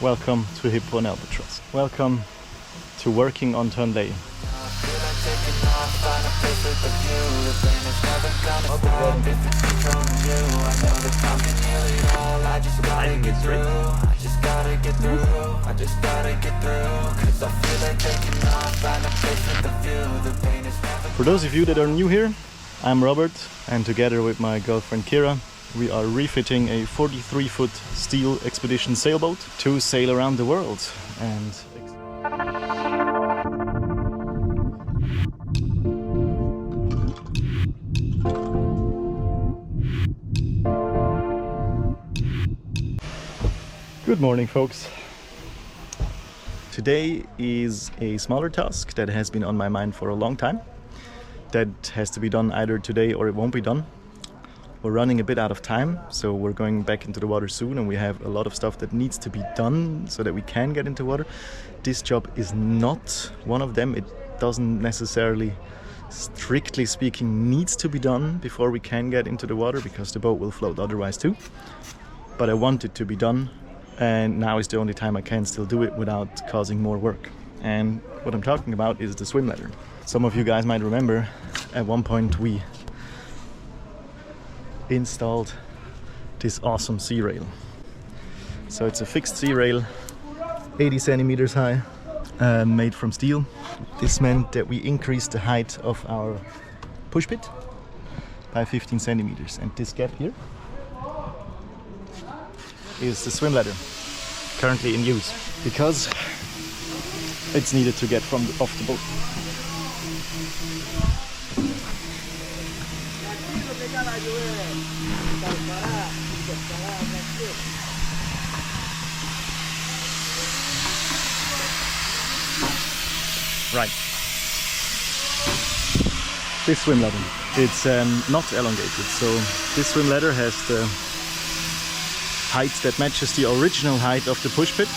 Welcome to Hippo and Albatross. Welcome to working on turn lay. For those of you that are new here, I'm Robert, and together with my girlfriend Kira, we are refitting a 43-foot steel expedition sailboat to sail around the world. And good morning, folks. Today is a smaller task that has been on my mind for a long time. That has to be done either today or it won't be done. We're running a bit out of time, so we're going back into the water soon, and we have a lot of stuff that needs to be done so that we can get into water. This job is not one of them. It doesn't necessarily, strictly speaking, needs to be done before we can get into the water, because the boat will float otherwise too. But I want it to be done, and now is the only time I can still do it without causing more work. And what I'm talking about is the swim ladder. Some of you guys might remember at one point we installed this awesome sea rail. So it's a fixed sea rail, 80 centimeters high, made from steel. This meant that we increased the height of our push pit by 15 centimeters. And this gap here is the swim ladder, currently in use, because it's needed to get off the boat. Right. This swim ladder, it's not elongated, so this swim ladder has the height that matches the original height of the push pit,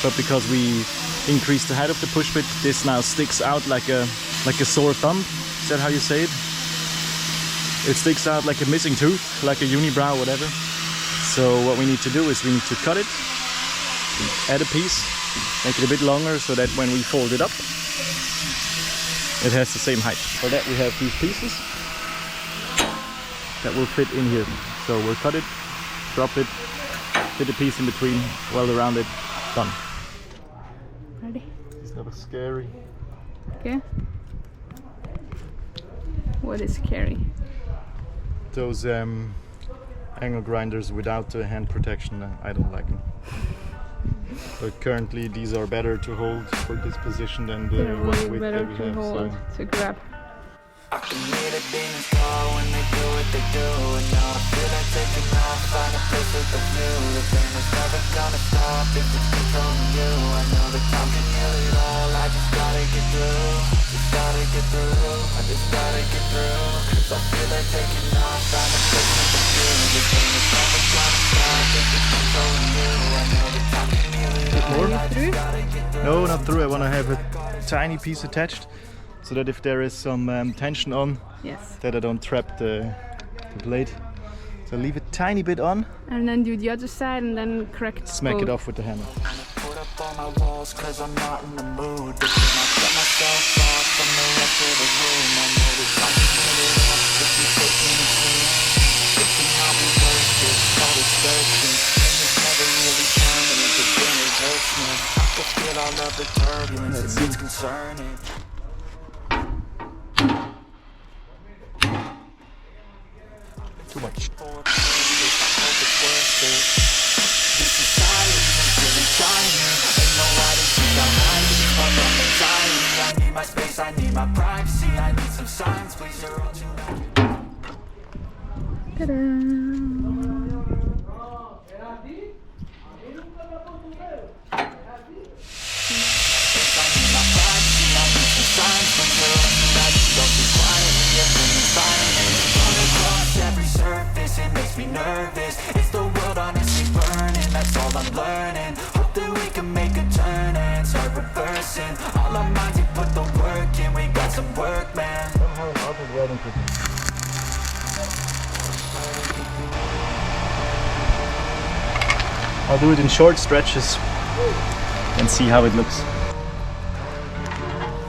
but because we increased the height of the push pit, this now sticks out like a sore thumb. Is that how you say it? It sticks out like a missing tooth, like a unibrow, whatever. So what we need to do is we need to cut it, add a piece, make it a bit longer so that when we fold it up, it has the same height. For that we have these pieces that will fit in here. So we'll cut it, drop it, fit a piece in between, weld around it, done. Ready? It's never scary. Okay. What is scary? Those angle grinders without the hand protection, I don't like them. But currently these are better to hold for this position than the They're one way with better that we to have. hold, So to grab. I can hear the demons call when they do what they do, and now I feel like taking off, find a place with a view. The pain is never gonna stop if it's controlling you. I know that time can heal it all, I just gotta get through. Just gotta get through, I just gotta get through. Cause I feel like taking off, find a place with a view. The pain is never gonna stop if it's controlling you. I know that time can heal it all, I just gotta get through. no, not through. I want to have a tiny piece attached, so that if there is some tension on, Yes. that I don't trap the blade. So leave a tiny bit on, And then do the other side and then correct. smack it both. off with the hammer. Put up all my walls cause I'm not in the mood, but then I cut myself off from the rest of the room. I know that I can put it off if you take me to. It can all be worth it, all the searching. And it's never really permanent, but then it hurts me. I can feel all of the turbulence and it's concerning. Too much. I need my privacy, I need some silence, please, you're all too loud. Ta-da! It makes me nervous. It's the world honestly burning. That's all I'm learning. Hope that we can make a turn and start reversing. All our minds, we put the work in. We got some work, man. Somehow an awkward welding technique. I'll do it in short stretches and see how it looks.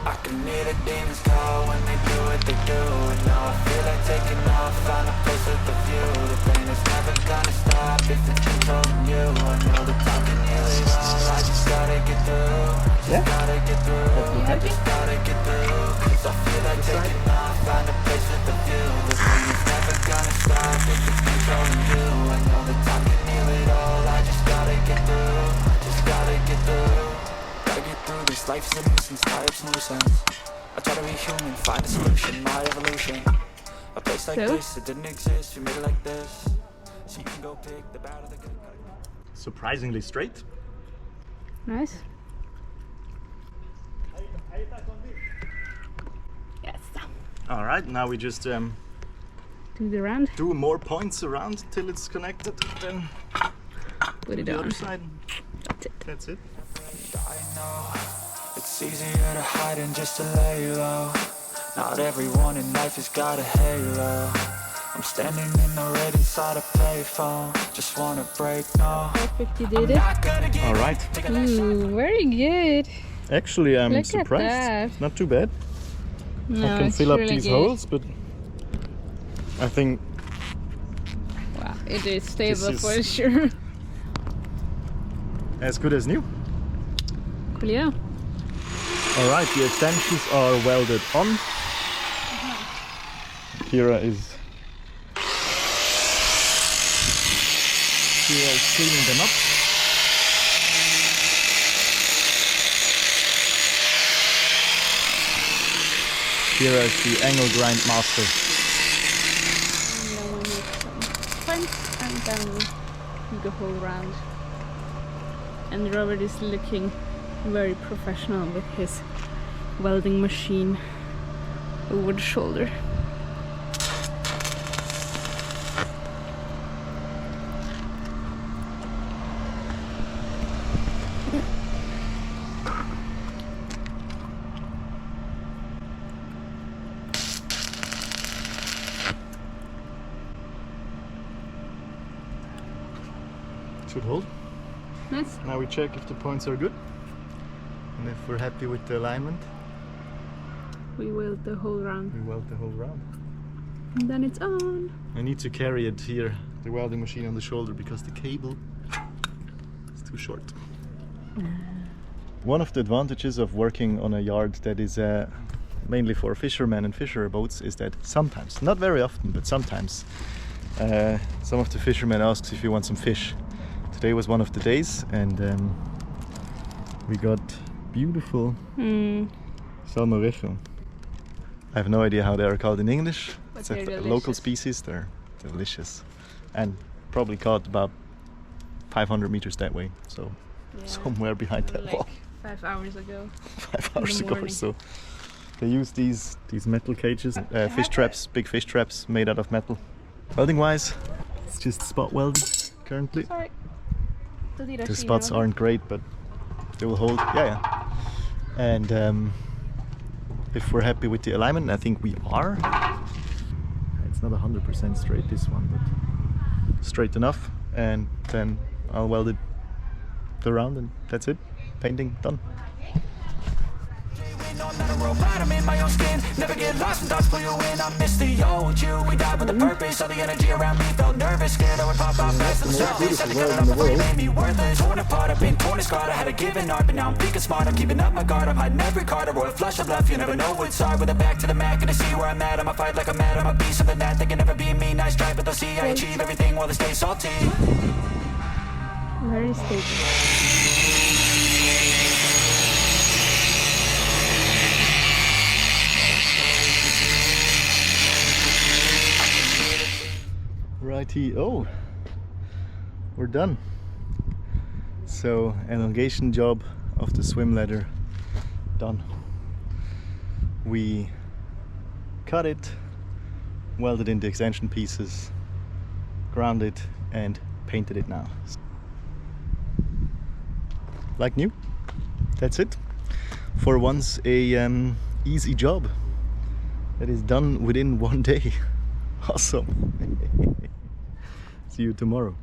I can hear the demons call when they do what they do. And now I feel like taking off, find a place with the view. The pain is never gonna stop if it's controlling you. I know the time can heal it all, I just gotta get through. Just gotta get through, I just gotta get through. Cause I feel like taking off, find a place with the view. The pain is never gonna stop if it's controlling you. I know the time can heal it all, I just gotta get through. Just gotta get through. Gotta get through this, life is a nuisance, tie-ups and loose ends. I try to be human, find a solution, my evolution. A place like this, it didn't exist, we made it like this. So you can go pick the bad or the good. Surprisingly straight. Nice. Yes. Alright, now we just Do the round. do more points around till it's connected, then Put it the on. other side. That's it. That's it. I know it's easier to hide than just to lay low. Not everyone in life has got a halo. I'm standing in the red inside a payphone. Just wanna break, no. Perfect, you did it. Alright. Ooh, very good. Actually, I'm Look at surprised. that. Not too bad. No, I can it's fill up really these good. holes, but I think Wow, it is stable This for is- sure. as good as new. Cool, yeah. Alright, the extensions are welded on. Kira is cleaning them up. Kira is the angle grind master. And then we make some points and then we go whole round. And Robert is looking very professional with his welding machine over the shoulder. Should hold. Nice. Now we check if the points are good and if we're happy with the alignment. We weld the whole round. We weld the whole round. And then it's on. I need to carry it here, the welding machine on the shoulder, because the cable is too short. One of the advantages of working on a yard that is mainly for fishermen and fisher boats is that sometimes, not very often, but sometimes, some of the fishermen asks if you want some fish. Today was one of the days, and we got beautiful salmorejo. I have no idea how they are called in English. But It's they're a local delicious. species. They're delicious, and probably caught about 500 meters that way. So somewhere behind that wall. 5 hours ago. 5 hours ago or morning. so. They use these metal cages, fish traps, big fish traps made out of metal. Welding wise, it's just spot welded currently. Sorry. The spots aren't great, but they will hold. Yeah. And if we're happy with the alignment, I think we are. It's not 100% straight, this one, but straight enough. And then I'll weld it around, and that's it. Painting done. No, I'm not a robot, I'm in my own skin. Never get lost when thoughts pull you in. I miss the old you. We died with a purpose. All the energy around me felt nervous, scared I would pop off fast on the surface. Had to give it up before you made me worthless. Torn apart, I've been torn and scarred. I had a given art, but now I'm thinking smart. I'm keeping up my guard. I'm hiding every card. A royal flush of love. You never know what's hard. With a back to the mat, gonna see where I'm at. I'ma fight like I'm mad. I'ma be something that they can never be me. Nice try, but they'll see I achieve everything while they stay salty. Very stable. Righty, oh, we're done. So, elongation job of the swim ladder done. We cut it, welded in the extension pieces, ground it, and painted it now. Like new. That's it. For once, a easy job that is done within one day. Awesome. See you tomorrow.